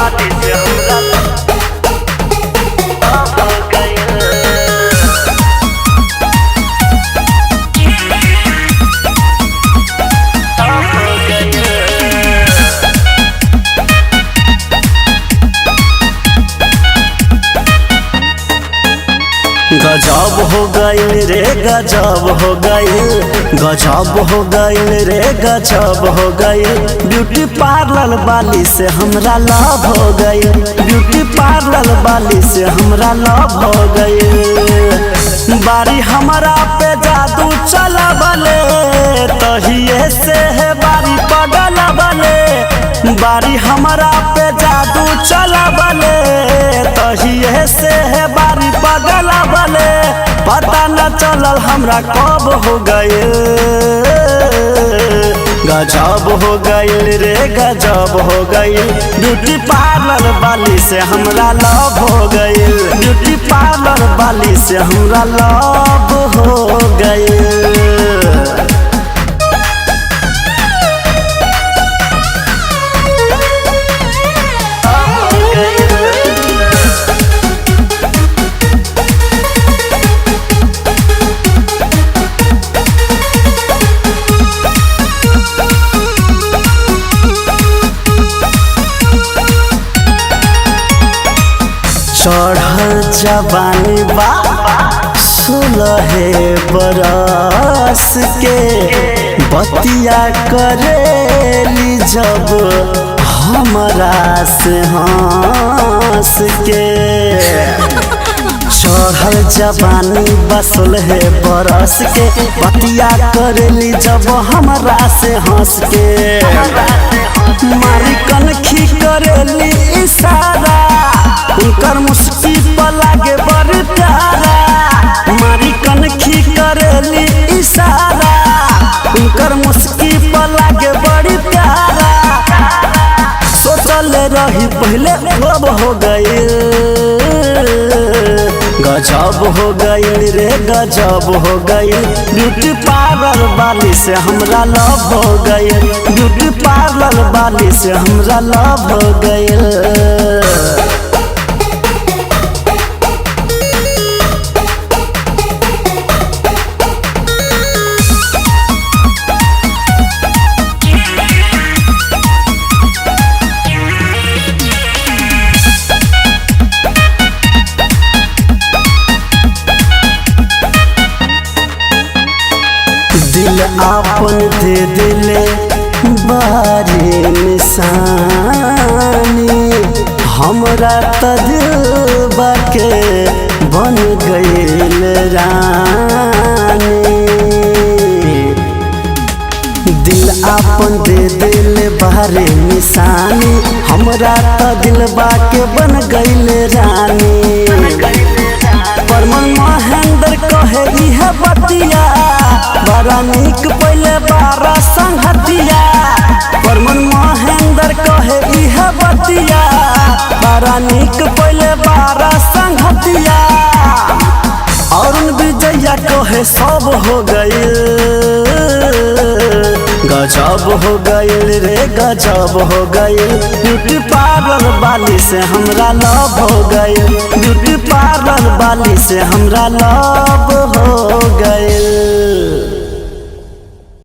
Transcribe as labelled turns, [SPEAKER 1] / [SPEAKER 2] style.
[SPEAKER 1] बाती से हमरा हो गइल। गजब हो गइल रे गजब हो गइल, गजब हो गइल रे गजब हो गइल। ब्यूटी पार्लर वाली से हमरा लव हो गइल, ब्यूटी पार्लर वाली से हमरा लव हो गइल। बारी हमरा पे जादू चलबले तहिए से है बारी पगल बले। बारी हमरा पे जादू चलबले तहिए से है बारी पगल बले। पता न चलल हमरा कब हो गइल, गजब हो गइल रे गजब हो गइल। ब्यूटी पार्लर वाली से हमरा लव हो गइल, ब्यूटी पार्लर वाली से हमरा लव हो गइल। चढ़ल जवानी बा 16 बरस के, बतिया करेली जब हमरा से हंस के। चढ़ल जवानी बा 16 बरस के, बतिया करेली जब हमरा से हंस के। मारी कनखी करेली इशारा, उनकर मुस्की पर लागे बड़ी प्यारा। मारी कनखी करेली इशारा, उनकर मुस्की पर लागे बड़ी प्यारा। सोचल रही पहले अब हो गइल, गजब हो गइल रे गजब हो गइल। ब्यूटी पार्लर वाली से हमरा लव हो गइल, ब्यूटी पार्लर वाली से हमरा लव हो गइल। दिल आपन दे दिले बारे निशानी, हमरा त दिल के बन गइल रानी। दिल आपन दे दिले बारे निशानी, हमरा त दिल के बन गइल रानी। परमन महेंद्र कहे इह बतिया, बड़ा नीक पहले बारा संगतिया। परमन महेंद्र कहे इह बतिया, बड़ा नीक पहले बारा संगतिया। अरुण विजया कहे सब हो गइल, गजब हो गइल रे गजब हो गइल। ब्यूटी पार्लर वाली से हमरा लव हो गइल, ब्यूटी पार्लर वाली से हमरा लव हो गइल।